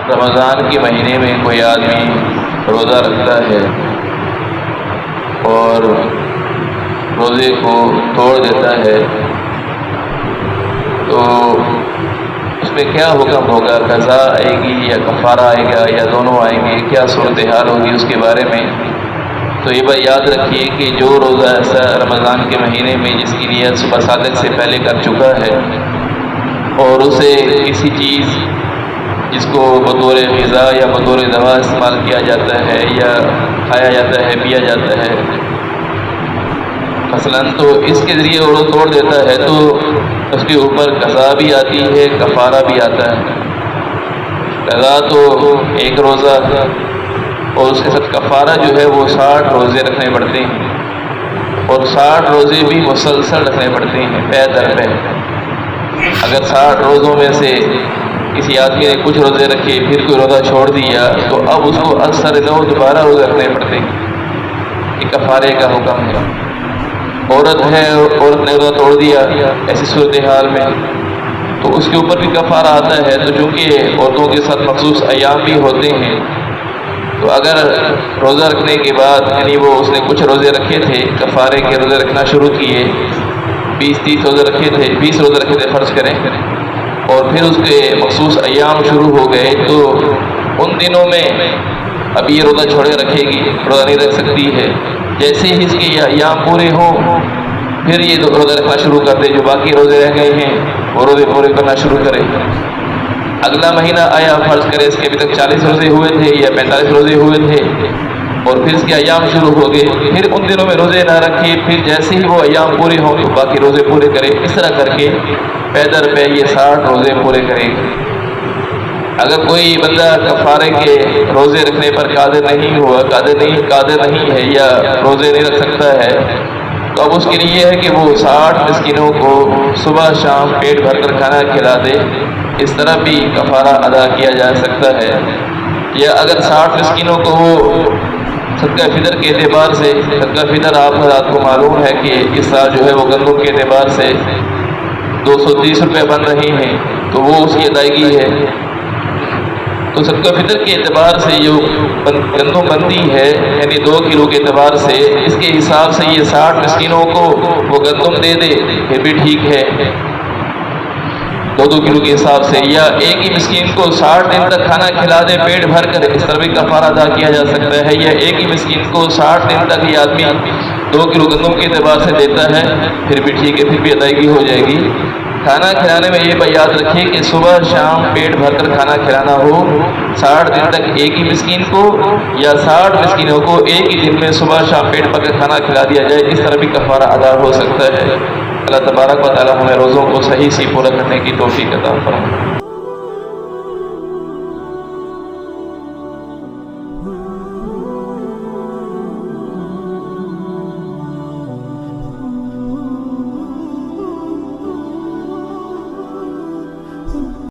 رمضان کے مہینے میں کوئی آدمی روزہ رکھتا ہے اور روزے کو توڑ دیتا ہے تو اس میں کیا حکم ہوگا؟ قضا آئے گی یا کفارہ آئے گا یا دونوں آئیں گے؟ کیا صورتحال ہوگی اس کے بارے میں؟ تو یہ بات یاد رکھیے کہ جو روزہ ایسا رمضان کے مہینے میں جس کی نیت صبح صادق سے پہلے کر چکا ہے اور اسے کسی چیز جس کو بطور غذا یا بطور دوا استعمال کیا جاتا ہے یا کھایا جاتا ہے پیا جاتا ہے مثلاً، تو اس کے ذریعے وہ توڑ دیتا ہے تو اس کے اوپر قضا بھی آتی ہے، کفارہ بھی آتا ہے۔ قضا تو ایک روزہ اور اس کے ساتھ کفارہ جو ہے وہ 60 روزے رکھنے پڑتے ہیں، اور 60 روزے بھی مسلسل رکھنے پڑتے ہیں پے در پے۔ اگر 60 روزوں میں سے کسی آدمی نے کچھ روزے رکھے پھر کوئی روزہ چھوڑ دیا تو اب اس کو اکثر دوبارہ روزے رکھنے پڑتے ہیں۔ یہ کفارے کا حکم ہے۔ عورت ہے، عورت نے روزہ توڑ دیا ایسی صورتحال میں تو اس کے اوپر بھی کفارہ آتا ہے۔ تو چونکہ عورتوں کے ساتھ مخصوص ایام بھی ہوتے ہیں تو اگر روزہ رکھنے کے بعد یعنی وہ اس نے کچھ روزے رکھے تھے، کفارے کے روزے رکھنا شروع کیے، 20-30 روزے رکھے تھے، 20 روزے رکھے تھے فرض کریں، اور پھر اس کے مخصوص ایام شروع ہو گئے تو ان دنوں میں اب یہ روزہ چھوڑے رکھے گی، روزہ نہیں رکھ سکتی ہے۔ جیسے ہی اس کے یہ ایام پورے ہوں پھر یہ روزہ رکھنا شروع کر دے، جو باقی روزے رہ گئے ہیں وہ روزے پورے کرنا شروع کرے۔ اگلا مہینہ آیا، فرض کرے اس کے ابھی تک 40 روزے ہوئے تھے یا 45 روزے ہوئے تھے، اور پھر اس کے ایام شروع ہو گئے، پھر ان دنوں میں روزے نہ رکھے، پھر جیسے ہی وہ ایام پورے ہوں تو باقی روزے پورے کرے۔ اس طرح کر کے پے در پے یہ 60 روزے پورے کرے گا۔ اگر کوئی بندہ کفارے کے روزے رکھنے پر قادر نہیں ہے یا روزے نہیں رکھ سکتا ہے تو اب اس کے لیے یہ ہے کہ وہ 60 مسکینوں کو صبح شام پیٹ بھر کر کھانا کھلا دے۔ اس طرح بھی کفارہ ادا کیا جا سکتا ہے۔ یا اگر 60 مسکینوں کو وہ صدقہ فطر کے اعتبار سے، صدقہ فطر آپ حضرات کو معلوم ہے کہ اس سال جو ہے وہ گندم کے اعتبار سے 230 روپے بن رہی ہیں تو وہ اس کی ادائیگی ہے، تو صدقہ فطر کے اعتبار سے جو گندم بنتی ہے یعنی 2 کلو کے اعتبار سے، اس کے حساب سے یہ 60 مسکینوں کو وہ گندم دے دے پھر بھی ٹھیک ہے 2 کلو کے حساب سے، یا ایک ہی مسکین کو 60 دن تک کھانا کھلا دے پیٹ بھر کر، اس طرح بھی کفارہ ادا کیا جا سکتا ہے۔ یا ایک ہی مسکین کو 60 دن تک یہ آدمی 2 کلو گندم کے اعتبار سے دیتا ہے پھر بھی ٹھیک ہے، پھر بھی ادائیگی ہو جائے گی۔ کھانا کھلانے میں یہ بات یاد رکھیے کہ صبح شام پیٹ بھر کر کھانا کھلانا ہو 60 دن تک ایک ہی مسکین کو، یا 60 مسکینوں کو ایک ہی دن میں صبح شام پیٹ بھر کر کھانا کھلا دیا جائے، اس طرح بھی کفارہ ادا ہو سکتا ہے۔ اللہ تبارک و تعالی ہمیں روزوں کو صحیح سے پورا کرنے کی توفیق عطا فرمائے۔